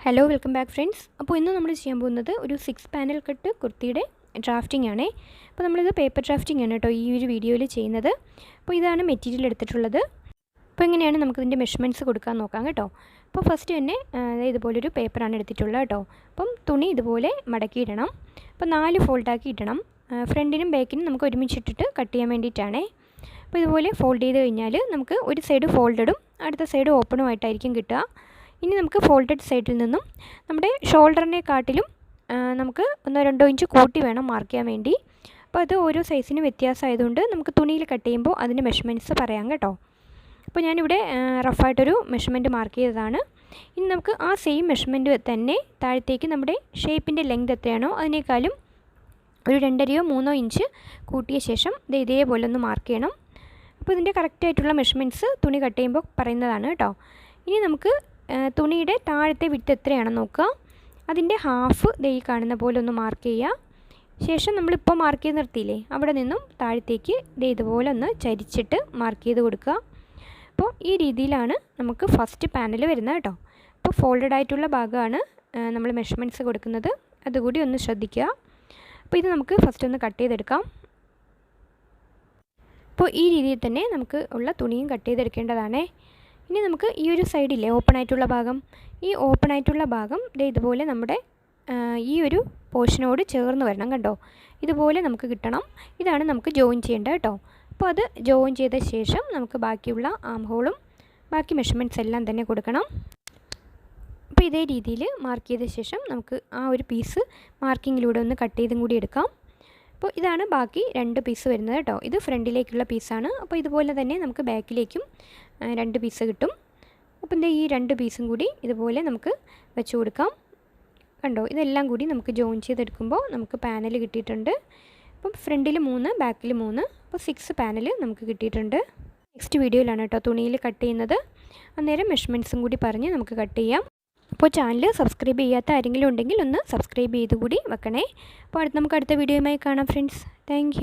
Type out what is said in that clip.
Hello welcome back friends. അപ്പോൾ ഇന്ന് നമ്മൾ ചെയ്യാൻ പോകുന്നത് ഒരു 6 പാനൽ കട്ട് കുർത്തിയുടെ ഡ്രാഫ്റ്റിംഗ് ആണേ. അപ്പോൾ നമ്മളിത് പേപ്പർ ഡ്രാഫ്റ്റിംഗ് ആണ് കേട്ടോ ഈ ഒരു വീഡിയോയിൽ ചെയ്യുന്നത്. അപ്പോൾ ഇതാണ് മെറ്റീരിയൽ എടുത്തിട്ടുള്ളത്. അപ്പോൾ എങ്ങനെയാണ് നമുക്കിതിൻ്റെ മെഷർമെൻറ്റ്സ് കൊടുക്കാൻ നോക്കാം കേട്ടോ. അപ്പോൾ ഫസ്റ്റ് തന്നെ ഇതുപോലൊരു പേപ്പറാണ് എടുത്തിട്ടുള്ളത് കേട്ടോ. അപ്പം തുണി ഇതുപോലെ മടക്കിയിടണം. അപ്പോൾ 4 ഫോൾഡാക്കി ഇടണം. ഫ്രണ്ടിനും ബാക്കിനും നമുക്ക് ഒരുമിച്ചിട്ടിട്ട് കട്ട് ചെയ്യാൻ വേണ്ടിയിട്ടാണേ. അപ്പോൾ ഇതുപോലെ ഫോൾഡ് ചെയ്ത് കഴിഞ്ഞാൽ നമുക്ക് ഒരു സൈഡ് ഫോൾഡഡും അടുത്ത സൈഡ് ഓപ്പണും ആയിട്ടായിരിക്കും കിട്ടുക. ഇനി നമുക്ക് ഫോൾഡഡ് സൈഡിൽ നിന്നും നമ്മുടെ ഷോൾഡറിനെക്കാട്ടിലും നമുക്ക് 1-2 ഇഞ്ച് കൂട്ടി വേണം മാർക്ക് ചെയ്യാൻ വേണ്ടി. അപ്പോൾ അത് ഓരോ സൈസിന് വ്യത്യാസമായതുകൊണ്ട് നമുക്ക് തുണിയിൽ കട്ട് ചെയ്യുമ്പോൾ അതിൻ്റെ മെഷർമെൻറ്റ്സ് പറയാം കേട്ടോ. അപ്പോൾ ഞാനിവിടെ റഫായിട്ടൊരു മെഷർമെൻറ്റ് മാർക്ക് ചെയ്തതാണ്. ഇനി നമുക്ക് ആ സെയിം മെഷർമെൻറ്റ് തന്നെ താഴത്തേക്ക് നമ്മുടെ ഷേപ്പിൻ്റെ ലെങ്ത് എത്രയാണോ അതിനേക്കാളും ഒരു 2-3 ഇഞ്ച് കൂട്ടിയ ശേഷം ഇതേപോലെ ഒന്ന് മാർക്ക് ചെയ്യണം. അപ്പോൾ ഇതിൻ്റെ കറക്റ്റായിട്ടുള്ള മെഷർമെൻറ്റ്സ് തുണി കട്ട് ചെയ്യുമ്പോൾ പറയുന്നതാണ് കേട്ടോ. ഇനി നമുക്ക് തുണിയുടെ താഴത്തെ വിട്ട് എത്രയാണെന്ന് നോക്കുക. അതിൻ്റെ ഹാഫ് ഈ കാണുന്ന പോലെ ഒന്ന് മാർക്ക് ചെയ്യുക. ശേഷം നമ്മളിപ്പോൾ മാർക്ക് ചെയ്ത് നിർത്തിയില്ലേ അവിടെ നിന്നും താഴത്തേക്ക് ഇതുപോലെ ഒന്ന് ചരിച്ചിട്ട് മാർക്ക് ചെയ്ത് കൊടുക്കുക. അപ്പോൾ ഈ രീതിയിലാണ് നമുക്ക് ഫസ്റ്റ് പാനൽ വരുന്നത് കേട്ടോ. അപ്പോൾ ഫോൾഡഡ് ആയിട്ടുള്ള ഭാഗമാണ് നമ്മൾ മെഷർമെൻറ്റ്സ് കൊടുക്കുന്നത്, അതുകൂടി ഒന്ന് ശ്രദ്ധിക്കുക. അപ്പോൾ ഇത് നമുക്ക് ഫസ്റ്റ് ഒന്ന് കട്ട് ചെയ്തെടുക്കാം. അപ്പോൾ ഈ രീതിയിൽ തന്നെ നമുക്ക് ഉള്ള തുണിയും കട്ട് ചെയ്തെടുക്കേണ്ടതാണേ. ഇനി നമുക്ക് ഈ ഒരു സൈഡില്ലേ ഓപ്പൺ ആയിട്ടുള്ള ഭാഗം, ഈ ഓപ്പൺ ആയിട്ടുള്ള ഭാഗം ഇതുപോലെ നമ്മുടെ ഈ ഒരു പോർഷനോട് ചേർന്ന് വരണം കണ്ടോ. ഇതുപോലെ നമുക്ക് കിട്ടണം. ഇതാണ് നമുക്ക് ജോയിൻ ചെയ്യേണ്ടത് കേട്ടോ. അപ്പോൾ അത് ജോയിൻ ചെയ്ത ശേഷം നമുക്ക് ബാക്കിയുള്ള ആം ഹോളും ബാക്കി മെഷർമെൻറ്റ്സ് എല്ലാം തന്നെ കൊടുക്കണം. അപ്പോൾ ഇതേ രീതിയിൽ മാർക്ക് ചെയ്ത ശേഷം നമുക്ക് ആ ഒരു പീസ് മാർക്കിങ്ങിലൂടെ ഒന്ന് കട്ട് ചെയ്തും കൂടി എടുക്കാം. അപ്പോൾ ഇതാണ് ബാക്കി 2 പീസ് വരുന്നത് കേട്ടോ. ഇത് ഫ്രണ്ടിലേക്കുള്ള പീസാണ്. അപ്പോൾ ഇതുപോലെ തന്നെ നമുക്ക് ബാക്കിലേക്കും 2 പീസ് കിട്ടും. അപ്പോൾ ഈ 2 പീസും കൂടി ഇതുപോലെ നമുക്ക് വെച്ച് കൊടുക്കാം കണ്ടോ. ഇതെല്ലാം കൂടി നമുക്ക് ജോയിൻ ചെയ്തെടുക്കുമ്പോൾ നമുക്ക് പാനൽ കിട്ടിയിട്ടുണ്ട്. അപ്പം ഫ്രണ്ടിൽ 3 ബാക്കിൽ 3, അപ്പോൾ 6 പാനൽ നമുക്ക് കിട്ടിയിട്ടുണ്ട്. നെക്സ്റ്റ് വീഡിയോയിലാണ് കേട്ടോ തുണിയിൽ കട്ട് ചെയ്യുന്നത്. അന്നേരം മെഷർമെൻറ്റ്സും കൂടി പറഞ്ഞ് നമുക്ക് കട്ട് ചെയ്യാം. അപ്പോൾ ചാനൽ സബ്സ്ക്രൈബ് ചെയ്യാത്ത ആരെങ്കിലും ഉണ്ടെങ്കിൽ ഒന്ന് സബ്സ്ക്രൈബ് ചെയ്ത് കൂടി വെക്കണേ. അപ്പോൾ നമുക്ക് അടുത്ത വീഡിയോയുമായി കാണാം ഫ്രണ്ട്സ്. താങ്ക്